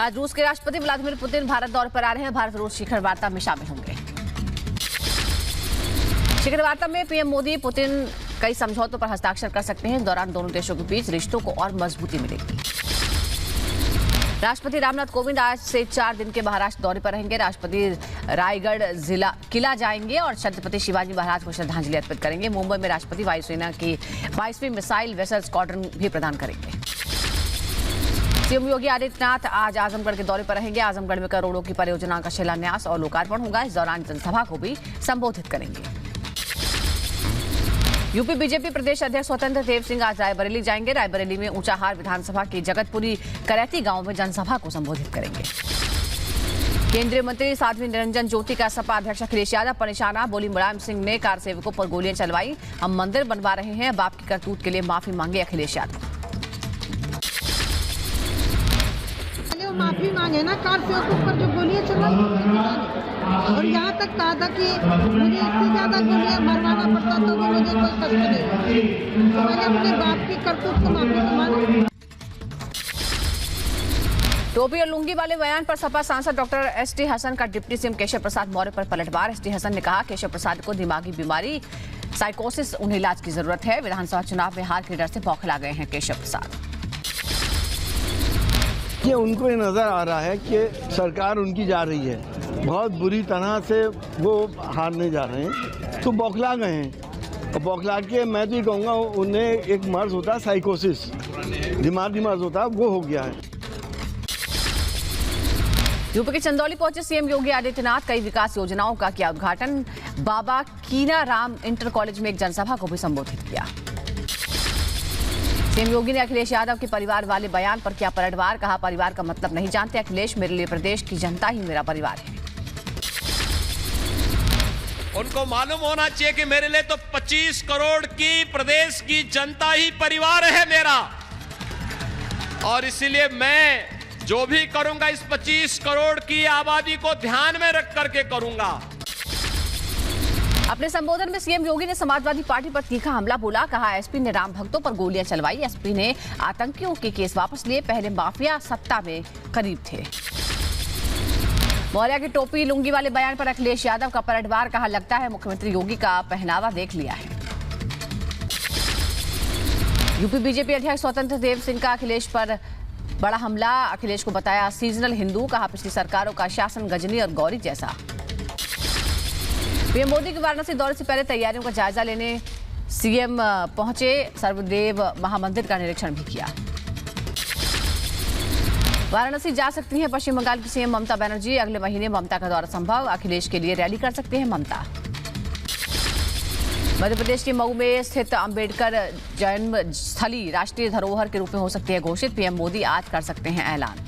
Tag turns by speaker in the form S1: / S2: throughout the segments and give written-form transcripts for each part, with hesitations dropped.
S1: आज रूस के राष्ट्रपति व्लादिमीर पुतिन भारत दौरे पर आ रहे हैं। भारत रूस शिखर वार्ता में शामिल होंगे। शिखर वार्ता में पीएम मोदी पुतिन कई समझौतों पर हस्ताक्षर कर सकते हैं। इस दौरान दोनों देशों के बीच रिश्तों को और मजबूती मिलेगी। राष्ट्रपति रामनाथ कोविंद आज से 4 दिन के महाराष्ट्र दौरे पर रहेंगे। राष्ट्रपति रायगढ़ किला जाएंगे और छत्रपति शिवाजी महाराज को श्रद्धांजलि अर्पित करेंगे। मुंबई में राष्ट्रपति वायुसेना की 22वीं मिसाइल वेसल स्क्वाड्रन भी प्रदान करेंगे। सीएम योगी आदित्यनाथ आज आजमगढ़ के दौरे पर रहेंगे। आजमगढ़ में करोड़ों की परियोजनाओं का शिलान्यास और लोकार्पण होगा। इस दौरान जनसभा को भी संबोधित करेंगे। यूपी बीजेपी प्रदेश अध्यक्ष स्वतंत्र देव सिंह आज रायबरेली जाएंगे। रायबरेली में ऊंचाहार विधानसभा की जगतपुरी करैती गांव में जनसभा को संबोधित करेंगे। केंद्रीय मंत्री साध्वी निरंजन ज्योति का सपा अध्यक्ष अखिलेश यादव पर निशाना। बोली मुलायम सिंह ने कार सेवकों पर गोलियां चलवाई। हम मंदिर बनवा रहे हैं, बाप की करतूत के लिए माफी मांगे अखिलेश यादव।
S2: माफी मांगे ना, कार सेवकों पर जो गोलियां चलवाई और यहाँ तक कहा था कि मुझे इससे ज्यादा गोलियां मरवाना पड़ता तो भी मुझे कोई कष्ट नहीं हुआ। तो मैंने अपने बाप की करतूत को माफी मांगी।
S1: टोपी और लुंगी वाले बयान पर सपा सांसद डॉक्टर एसटी हसन का डिप्टी सीएम केशव प्रसाद मौर्य पर पलटवार। एसटी हसन ने कहा केशव प्रसाद को दिमागी बीमारी साइकोसिस, उन्हें इलाज की जरूरत है। विधानसभा चुनाव में हार के डर से बौखला गए हैं केशव प्रसाद।
S3: ये उनको ये नज़र आ रहा है कि सरकार उनकी जा रही है, बहुत बुरी तरह से वो हारने जा रहे हैं, तो बौखला गए हैं। और बौखला के मैं तो ये कहूँगा उन्हें एक मर्ज होता है साइकोसिस, दिमागी मर्ज होता है, वो हो गया है।
S1: यूपी के चंदौली पहुंचे सीएम योगी आदित्यनाथ। कई विकास योजनाओं का किया उद्घाटन। बाबा कीना राम इंटर कॉलेज में एक जनसभा को भी संबोधित किया। सीएम योगी ने अखिलेश यादव के परिवार वाले बयान पर किया पलटवार। कहा परिवार का मतलब नहीं जानते अखिलेश, मेरे लिए प्रदेश की जनता ही मेरा परिवार है।
S4: उनको मालूम होना चाहिए कि मेरे लिए तो 25 करोड़ की प्रदेश की जनता ही परिवार है मेरा, और इसीलिए मैं जो भी करूंगा इस 25 करोड़ की आबादी को ध्यान में रख करके करूंगा।
S1: अपने संबोधन में सीएम योगी ने समाजवादी पार्टी पर तीखा हमला बोला। कहा एसपी ने राम भक्तों पर गोलियां चलवाई। एसपी ने आतंकियों के केस वापस लिए, पहले माफिया सत्ता में करीब थे। मौर्य की टोपी लुंगी वाले बयान पर अखिलेश यादव का पलटवार। कहा लगता है मुख्यमंत्री योगी का पहनावा देख लिया है। यूपी बीजेपी अध्यक्ष स्वतंत्र देव सिंह का अखिलेश पर बड़ा हमला। अखिलेश को बताया सीजनल हिंदू। कहा पिछली सरकारों का शासन गजनी और गौरी जैसा। पीएम मोदी के वाराणसी दौरे से पहले तैयारियों का जायजा लेने सीएम पहुंचे। सर्वदेव महामंदिर का निरीक्षण भी किया। वाराणसी जा सकती हैं पश्चिम बंगाल की सीएम ममता बनर्जी। अगले महीने ममता का दौरा संभव। अखिलेश के लिए रैली कर सकते हैं ममता। मध्य प्रदेश के मऊ में स्थित अंबेडकर जन्म स्थली राष्ट्रीय धरोहर के रूप में हो सकती है घोषित। पीएम मोदी आज कर सकते हैं ऐलान।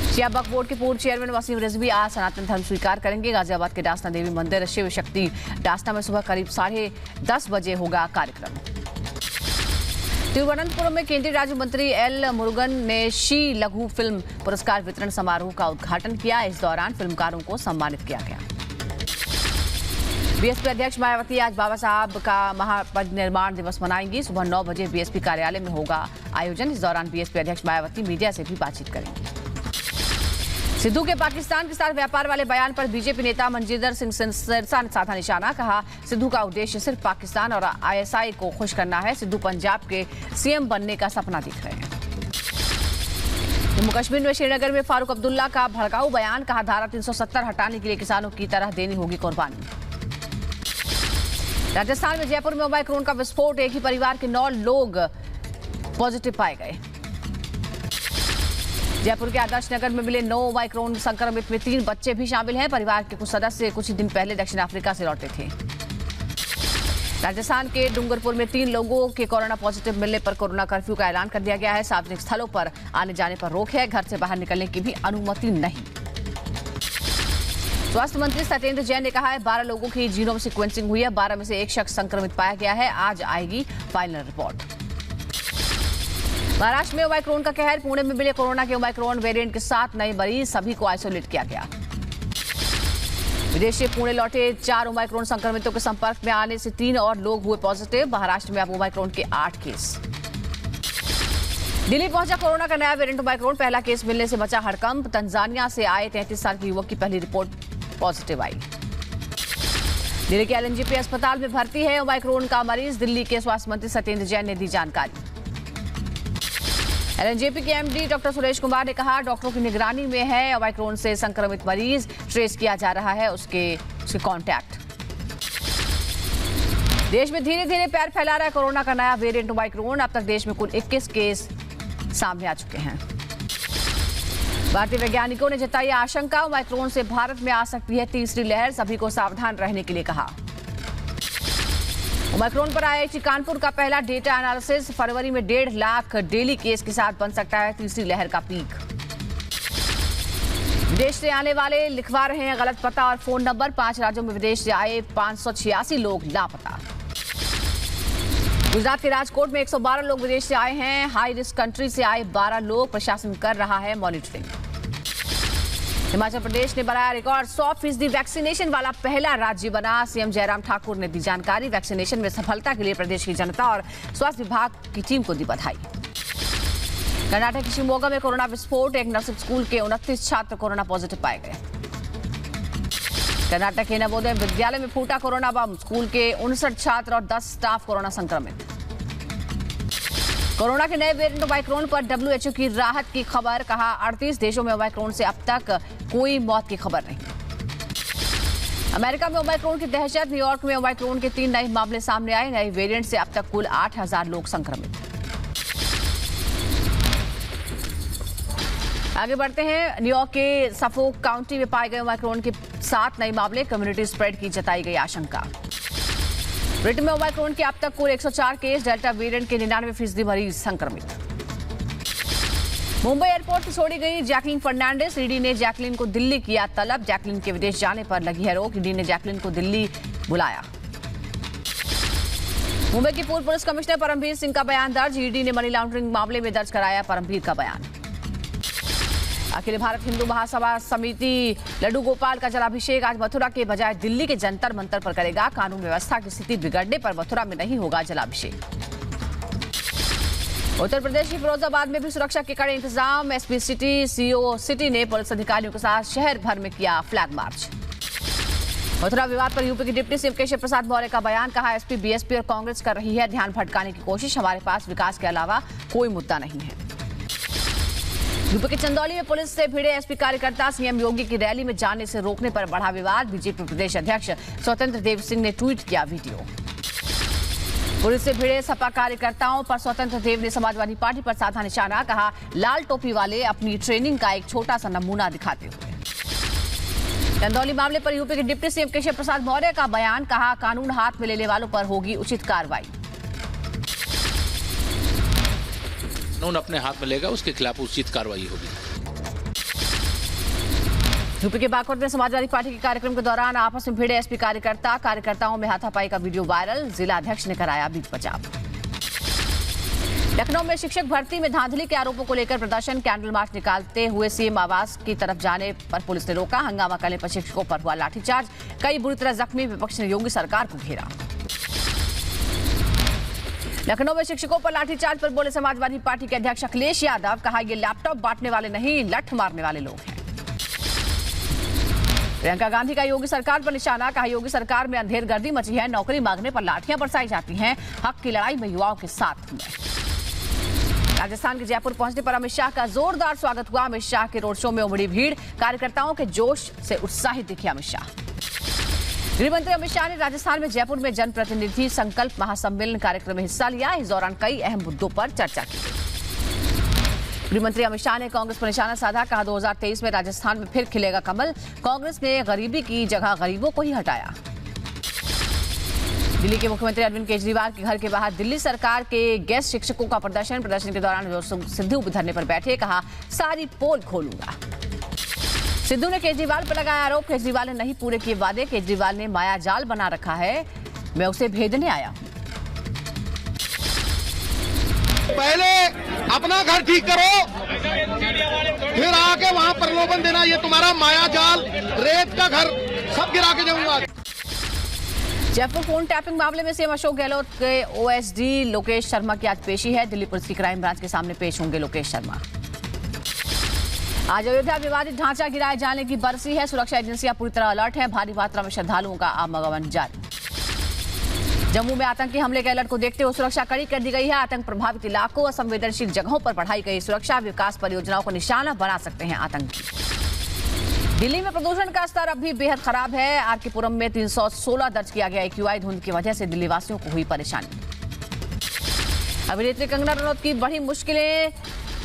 S1: शिया वक्फ बोर्ड के पूर्व चेयरमैन वसीम रिजवी आज सनातन धर्म स्वीकार करेंगे। गाजियाबाद के डासना देवी मंदिर शिव शक्ति डासना में सुबह करीब 10:30 बजे होगा कार्यक्रम। तिरुवनंतपुरम में केंद्रीय राज्य मंत्री एल मुरुगन ने शी लघु फिल्म पुरस्कार वितरण समारोह का उद्घाटन किया। इस दौरान फिल्मकारों को सम्मानित किया गया। बीएसपी अध्यक्ष मायावती आज बाबा साहब का महापरिनिर्वाण दिवस मनाएंगी। सुबह 9 बजे बीएसपी कार्यालय में होगा आयोजन। इस दौरान बीएसपी अध्यक्ष मायावती मीडिया से भी बातचीत करेंगे। सिद्धू के पाकिस्तान के साथ व्यापार वाले बयान पर बीजेपी नेता मनजिंदर सिंह सिरसा ने साधा निशाना। कहा सिद्धू का उद्देश्य सिर्फ पाकिस्तान और आईएसआई को खुश करना है। सिद्धू पंजाब के सीएम बनने का सपना देख रहे हैं। जम्मू कश्मीर में श्रीनगर में फारूक अब्दुल्ला का भड़काऊ बयान। कहा धारा 370 हटाने के लिए किसानों की तरह देनी होगी कुर्बानी। राजस्थान में जयपुर में ओमाइक्रोन का विस्फोट। एक ही परिवार के 9 लोग पॉजिटिव पाए गए। जयपुर के आदर्श नगर में मिले 9 ओमाइक्रोन संक्रमित में 3 बच्चे भी शामिल हैं। परिवार के कुछ सदस्य कुछ ही दिन पहले दक्षिण अफ्रीका से लौटे थे। राजस्थान के डूंगरपुर में 3 लोगों के कोरोना पॉजिटिव मिलने पर कोरोना कर्फ्यू का ऐलान कर दिया गया है। सार्वजनिक स्थलों पर आने जाने पर रोक है। घर से बाहर निकलने की भी अनुमति नहीं। स्वास्थ्य मंत्री सत्येंद्र जैन ने कहा है 12 लोगों की जीनोम सीक्वेंसिंग हुई है। 12 में से एक शख्स संक्रमित पाया गया है। आज आएगी फाइनल रिपोर्ट। महाराष्ट्र में ओमाइक्रोन का कहर। पुणे में मिले कोरोना के ओमाइक्रोन वेरिएंट के 7 नए मरीज, सभी को आइसोलेट किया गया। विदेश से पुणे लौटे 4 ओमाइक्रोन संक्रमितों के संपर्क में आने से 3 और लोग हुए पॉजिटिव। महाराष्ट्र में अब ओमाइक्रोन के 8 केस। दिल्ली पहुंचा कोरोना का नया वेरिएंट ओमाइक्रोन। पहला केस मिलने से बचा हड़कंप। तंजानिया से आए 33 साल के युवक की पहली रिपोर्ट पॉजिटिव आई। दिल्ली के एलएनजेपी अस्पताल में भर्ती है ओमाइक्रोन का मरीज। दिल्ली के स्वास्थ्य मंत्री सत्येंद्र जैन ने दी जानकारी। एलएनजेपी के एमडी डॉक्टर सुरेश कुमार ने कहा, डॉक्टरों की निगरानी में है ओमाइक्रोन से संक्रमित मरीज। ट्रेस किया जा रहा है उसके कॉन्टैक्ट। देश में धीरे धीरे पैर फैला रहा है कोरोना का नया वेरिएंट ओमाइक्रोन। अब तक देश में कुल 21 केस सामने आ चुके हैं। भारतीय वैज्ञानिकों ने जताई आशंका, ओमाइक्रोन से भारत में आ सकती है तीसरी लहर। सभी को सावधान रहने के लिए कहा। ओमाइक्रोन पर आईआईटी कानपुर का पहला डेटा एनालिसिस। फरवरी में 1.5 लाख डेली केस के साथ बन सकता है तीसरी लहर का पीक। विदेश से आने वाले लिखवा रहे हैं गलत पता और फोन नंबर। 5 राज्यों में विदेश से आए 586 लोग लापता। गुजरात के राजकोट में 112 लोग विदेश से आए हैं। हाई रिस्क कंट्री से आए 12 लोग। प्रशासन कर रहा है मॉनिटरिंग। हिमाचल प्रदेश ने बनाया रिकॉर्ड। 100% वैक्सीनेशन वाला पहला राज्य बना। सीएम जयराम ठाकुर ने दी जानकारी। वैक्सीनेशन में सफलता के लिए प्रदेश की जनता और स्वास्थ्य विभाग की टीम को दी बधाई। कर्नाटक के शिवमोगा में कोरोना विस्फोट। एक नर्सिंग स्कूल के 29 छात्र कोरोना पॉजिटिव पाए गए। कर्नाटक के नवोदय विद्यालय में फूटा कोरोना बम। स्कूल के 59 छात्र और 10 स्टाफ कोरोना संक्रमित। कोरोना के नए वेरिएंट ओमाइक्रोन पर डब्ल्यूएचओ की राहत की खबर। कहा, 38 देशों में ओमाइक्रोन से अब तक कोई मौत की खबर नहीं। अमेरिका में ओमाइक्रोन की दहशत। न्यूयॉर्क में ओमाइक्रोन के 3 नए मामले सामने आए। नए वेरिएंट से अब तक कुल 8000 लोग संक्रमित। आगे बढ़ते हैं। न्यूयॉर्क के सफोक काउंटी में पाए गए ओमाइक्रोन के 7 नए मामले। कम्युनिटी स्प्रेड की जताई गई आशंका। ब्रिटेन में ओमाइक्रोन के अब तक कुल 104 केस। डेल्टा वेरिएंट के 99% मरीज संक्रमित। मुंबई एयरपोर्ट से छोड़ी गई जैकलीन फर्नांडिस। ईडी ने जैकलीन को दिल्ली किया तलब। जैकलीन के विदेश जाने पर लगी है रोक। ईडी ने जैकलीन को दिल्ली बुलाया। मुंबई के पूर्व पुलिस कमिश्नर परमवीर सिंह का बयान दर्ज। ईडी ने मनी लॉन्ड्रिंग मामले में दर्ज कराया परमवीर का बयान। अखिल भारत हिंदू महासभा समिति लड्डू गोपाल का जलाभिषेक आज मथुरा के बजाय दिल्ली के जंतर मंतर पर करेगा। कानून व्यवस्था की स्थिति बिगड़ने पर मथुरा में नहीं होगा जलाभिषेक। उत्तर प्रदेश की फिरोजाबाद में भी सुरक्षा के कड़े इंतजाम। एसपी सिटी, सीओ सिटी ने पुलिस अधिकारियों के साथ शहर भर में किया फ्लैग मार्च। मथुरा विवाद पर यूपी के डिप्टी सीएम केशव प्रसाद मौर्य का बयान। कहा, एसपी, बीएसपी और कांग्रेस कर रही है ध्यान भटकाने की कोशिश। हमारे पास विकास के अलावा कोई मुद्दा नहीं है। यूपी के चंदौली में पुलिस से भिड़े एसपी कार्यकर्ता। सीएम योगी की रैली में जाने से रोकने पर बढ़ा विवाद। बीजेपी प्रदेश अध्यक्ष स्वतंत्र देव सिंह ने ट्वीट किया वीडियो। पुलिस से भिड़े सपा कार्यकर्ताओं पर स्वतंत्र देव ने समाजवादी पार्टी पर साधा निशाना। कहा, लाल टोपी वाले अपनी ट्रेनिंग का एक छोटा सा नमूना दिखाते हुए। चंदौली मामले पर यूपी के डिप्टी सीएम केशव प्रसाद मौर्य का बयान। कहा, कानून हाथ में लेने वालों पर होगी उचित कार्रवाई।
S5: कानून अपने हाथ में लेगा, उसके खिलाफ उचित कार्रवाई होगी।
S1: यूपी के बागपत में समाजवादी पार्टी के कार्यक्रम के दौरान आपस में भिड़े एसपी कार्यकर्ताओं में हाथापाई का वीडियो वायरल। जिला अध्यक्ष ने कराया बीच बचाव। लखनऊ में शिक्षक भर्ती में धांधली के आरोपों को लेकर प्रदर्शन। कैंडल मार्च निकालते हुए सीएम आवास की तरफ जाने पर पुलिस ने रोका। हंगामा करने पर शिक्षकों पर हुआ लाठीचार्ज। कई बुरी तरह जख्मी। विपक्ष ने योगी सरकार को घेरा। लखनऊ में शिक्षकों पर लाठीचार्ज पर बोले समाजवादी पार्टी के अध्यक्ष अखिलेश यादव। कहा, ये लैपटॉप बांटने वाले नहीं, लठ मारने वाले लोग हैं। प्रियंका गांधी का योगी सरकार पर निशाना। कहा, योगी सरकार में अंधेरगर्दी मची है। नौकरी मांगने पर लाठियां बरसाई जाती हैं। हक की लड़ाई में युवाओं के साथ हूं। राजस्थान के जयपुर पहुंचने पर अमित शाह का जोरदार स्वागत हुआ। अमित शाह के रोड शो में उमड़ी भीड़। कार्यकर्ताओं के जोश से उत्साहित दिखे अमित शाह। गृहमंत्री अमित शाह ने राजस्थान में जयपुर में जनप्रतिनिधि संकल्प महासम्मेलन कार्यक्रम में हिस्सा लिया। इस दौरान कई अहम मुद्दों पर चर्चा की गई। गृहमंत्री अमित शाह ने कांग्रेस पर निशाना साधा। कहा, 2023 में राजस्थान में फिर खिलेगा कमल। कांग्रेस ने गरीबी की जगह गरीबों को ही हटाया। दिल्ली के मुख्यमंत्री अरविंद केजरीवाल के घर के बाहर दिल्ली सरकार के गेस्ट शिक्षकों का प्रदर्शन के दौरान सिद्धू धरने पर बैठे। कहा, सारी पोल खोलूंगा। सिद्धू ने केजरीवाल पर लगाया आरोप। केजरीवाल ने नहीं पूरे किए वादे। केजरीवाल ने माया जाल बना रखा है। मैं उसे भेदने आया हूं।
S6: पहले अपना घर ठीक करो, फिर आके वहां प्रलोभन देना। ये तुम्हारा माया जाल, रेत का घर सब गिरा के जाऊंगा।
S1: जयपुर फोन टैपिंग मामले में सीएम अशोक गहलोत के ओएसडी लोकेश शर्मा की आज पेशी है। दिल्ली पुलिस की क्राइम ब्रांच के सामने पेश होंगे लोकेश शर्मा। आज अयोध्या विवादित ढांचा गिराए जाने की बरसी है। सुरक्षा एजेंसियां पूरी तरह अलर्ट है। भारी मात्रा में श्रद्धालुओं का आवागमन जारी। जम्मू में आतंकी हमले के अलर्ट को देखते हुए सुरक्षा कड़ी कर दी गई है। आतंक प्रभावित इलाकों और संवेदनशील जगहों पर बढ़ाई गई सुरक्षा। विकास परियोजनाओं को निशाना बना सकते हैं आतंकी। दिल्ली में प्रदूषण का स्तर अब भी बेहद खराब है। आरके पुरम में 316 दर्ज किया गया एक्यूआई। धुंध की वजह से दिल्ली वासियों को हुई परेशानी। अभिनेत्री कंगना रनौत की बड़ी मुश्किलें।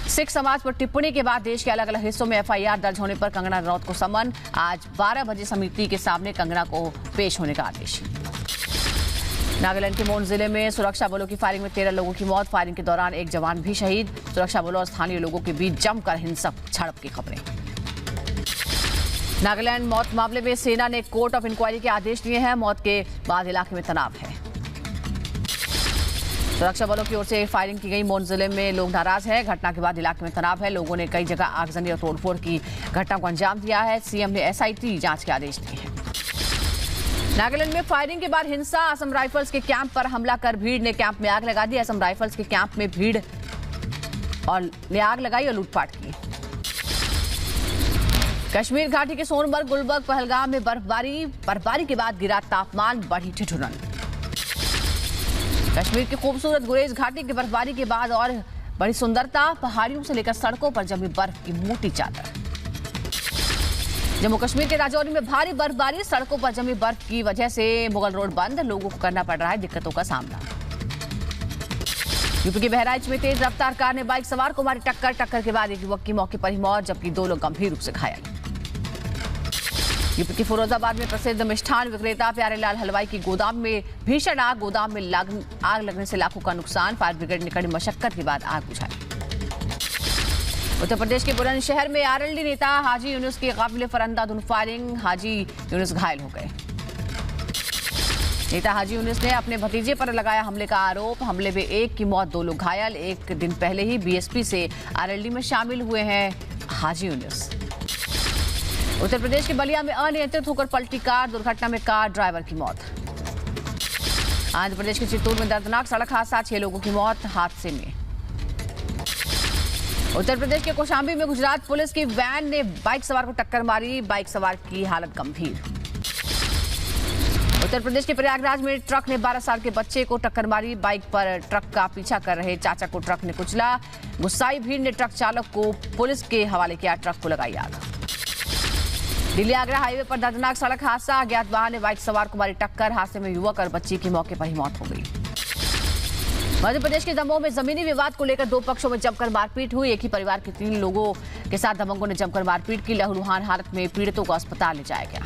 S1: सिख समाज पर टिप्पणी के बाद देश के अलग अलग हिस्सों में एफआईआर दर्ज होने पर कंगना रनौत को समन। आज 12 बजे समिति के सामने कंगना को पेश होने का आदेश। नागालैंड के मोन जिले में सुरक्षा बलों की फायरिंग में 13 लोगों की मौत। फायरिंग के दौरान एक जवान भी शहीद। सुरक्षा बलों और स्थानीय लोगों के बीच जमकर हिंसक झड़प की खबरें। नागालैंड मौत मामले में सेना ने कोर्ट ऑफ इंक्वायरी के आदेश दिए हैं। मौत के बाद इलाके में तनाव है। सुरक्षा बलों की ओर से फायरिंग की गई। मोन जिले में लोग नाराज हैं। घटना के बाद इलाके में तनाव है। लोगों ने कई जगह आगजनी और तोड़फोड़ की घटना को अंजाम दिया है। सीएम ने एसआईटी जांच के आदेश दिए हैं। नागालैंड में फायरिंग के बाद हिंसा। असम राइफल्स के कैंप पर हमला कर भीड़ ने कैंप में आग लगा दी। असम राइफल्स के कैंप में भीड़ और ने आग लगाई और लूटपाट की। कश्मीर घाटी के सोनमर्ग, गुलबर्ग, पहलगाम में बर्फबारी के बाद गिरा तापमान, बढ़ी ठिठुरन। कश्मीर की खूबसूरत गुरेज घाटी की बर्फबारी के बाद और बड़ी सुंदरता। पहाड़ियों से लेकर सड़कों पर जमी बर्फ की मोटी चादर। जम्मू कश्मीर के राजौरी में भारी बर्फबारी। सड़कों पर जमी बर्फ की वजह से मुगल रोड बंद। लोगों को करना पड़ रहा है दिक्कतों का सामना। यूपी के बहराइच में तेज रफ्तार कार ने बाइक सवार को मारी टक्कर। टक्कर के बाद एक युवक की मौके पर ही मौत, जबकि 2 लोग गंभीर रूप से घायल। यूपी के फिरोजाबाद में प्रसिद्ध मिष्ठान विक्रेता प्यारेलाल हलवाई की गोदाम में भीषण आग। गोदाम में आग लगने से लाखों का नुकसान। फायर ब्रिगेड ने कड़ी मशक्कत के बाद आग बुझाई। उत्तर प्रदेश के बुलंदशहर में आरएलडी नेता हाजी यूनुस की काबिल फरंदाधुन फायरिंग। हाजी यूनुस घायल हो गए। नेता हाजी यूनुस ने अपने भतीजे पर लगाया हमले का आरोप। हमले में एक की मौत, 2 लोग घायल। एक दिन पहले ही बीएसपी से आरएलडी में शामिल हुए हैं हाजी यूनुस। उत्तर प्रदेश के बलिया में अनियंत्रित होकर पलटी कार। दुर्घटना में कार ड्राइवर की मौत। आंध्र प्रदेश के चित्तूर में दर्दनाक सड़क हादसा, 6 लोगों की मौत हादसे में। उत्तर प्रदेश के कौशाम्बी में गुजरात पुलिस की वैन ने बाइक सवार को टक्कर मारी। बाइक सवार की हालत गंभीर। उत्तर प्रदेश के प्रयागराज में ट्रक ने 12 साल के बच्चे को टक्कर मारी। बाइक पर ट्रक का पीछा कर रहे चाचा को ट्रक ने कुचला। गुस्साई भीड़ ने ट्रक चालक को पुलिस के हवाले किया। ट्रक को लगाई आग। दिल्ली आगरा हाईवे पर दर्दनाक सड़क हादसा। अज्ञात वाहन ने बाइक सवार को मारी टक्कर। हादसे में युवक और बच्ची की मौके पर ही मौत हो गई। मध्य प्रदेश के दमोह में जमीनी विवाद को लेकर 2 पक्षों में जमकर मारपीट हुई। एक ही परिवार के 3 लोगों के साथ दबंगों ने जमकर मारपीट की। लहूलुहान हालत में पीड़ितों को अस्पताल ले जाया गया।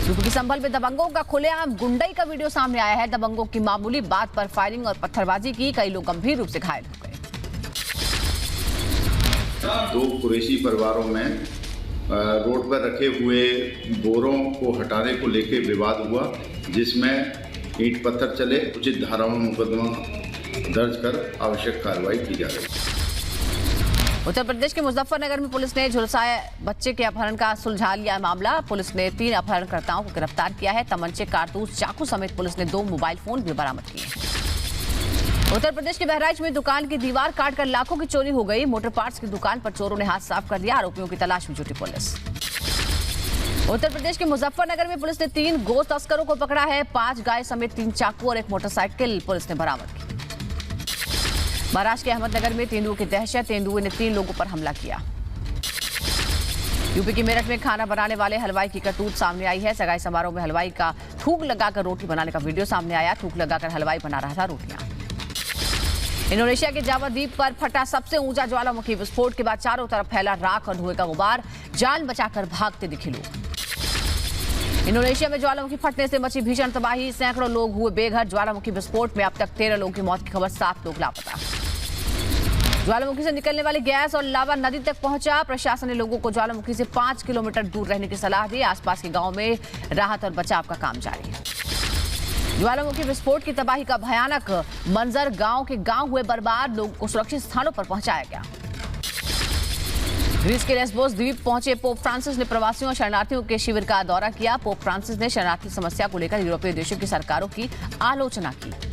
S1: यूपी के संभल में दबंगों का खुलेआम गुंडई का वीडियो सामने आया है। दबंगों की मामूली बात पर फायरिंग और पत्थरबाजी की। कई लोग गंभीर रूप से घायल हो गए।
S7: 2 कुरैशी परिवारों में रोड पर रखे हुए बोरों को हटाने को लेकर विवाद हुआ, जिसमें ईंट पत्थर चले। उचित धाराओं में मुकदमा दर्ज कर आवश्यक कार्रवाई की जा रही है।
S1: उत्तर प्रदेश के मुजफ्फरनगर में पुलिस ने झुलसाए बच्चे के अपहरण का सुलझा लिया मामला। पुलिस ने 3 अपहरणकर्ताओं को गिरफ्तार किया है। तमंचे, कारतूस, चाकू समेत पुलिस ने 2 मोबाइल फोन भी बरामद किए हैं। उत्तर प्रदेश के बहराइच में दुकान की दीवार काटकर लाखों की चोरी हो गई। मोटर पार्ट्स की दुकान पर चोरों ने हाथ साफ कर दिया। आरोपियों की तलाश में जुटी पुलिस। उत्तर प्रदेश के मुजफ्फरनगर में पुलिस ने 3 गोश्त तस्करों को पकड़ा है। 5 गाय समेत 3 चाकू और 1 मोटरसाइकिल पुलिस ने बरामद की। महाराष्ट्र के अहमदनगर में तेंदुए की दहशत। तेंदुए ने 3 लोगों पर हमला किया। यूपी के मेरठ में खाना बनाने वाले हलवाई की करतूत सामने आई है। सगाई समारोह में हलवाई का थूक लगाकर रोटी बनाने का वीडियो सामने आया। थूक लगाकर हलवाई बना रहा था रोटियां। इंडोनेशिया के जावा द्वीप पर फटा सबसे ऊंचा ज्वालामुखी। विस्फोट के बाद चारों तरफ फैला राख और धुएं का गुबार। जान बचाकर भागते दिखे लोग। इंडोनेशिया में ज्वालामुखी फटने से मची भीषण तबाही। सैकड़ों लोग हुए बेघर। ज्वालामुखी विस्फोट में अब तक 13 लोगों की मौत की खबर, 7 लोग लापता। ज्वालामुखी से निकलने वाली गैस और लावा नदी तक पहुंचा। प्रशासन ने लोगों को ज्वालामुखी से 5 किलोमीटर दूर रहने की सलाह दी। आसपास के गांव में राहत और बचाव का काम जारी है। ज्वालामुखी विस्फोट की तबाही का भयानक मंजर। गांव हुए बर्बाद। लोगों को सुरक्षित स्थानों पर पहुंचाया गया। ग्रीस के लेस्बोस द्वीप पहुंचे पोप फ्रांसिस ने प्रवासियों और शरणार्थियों के शिविर का दौरा किया। पोप फ्रांसिस ने शरणार्थी समस्या को लेकर यूरोपीय देशों की सरकारों की आलोचना की।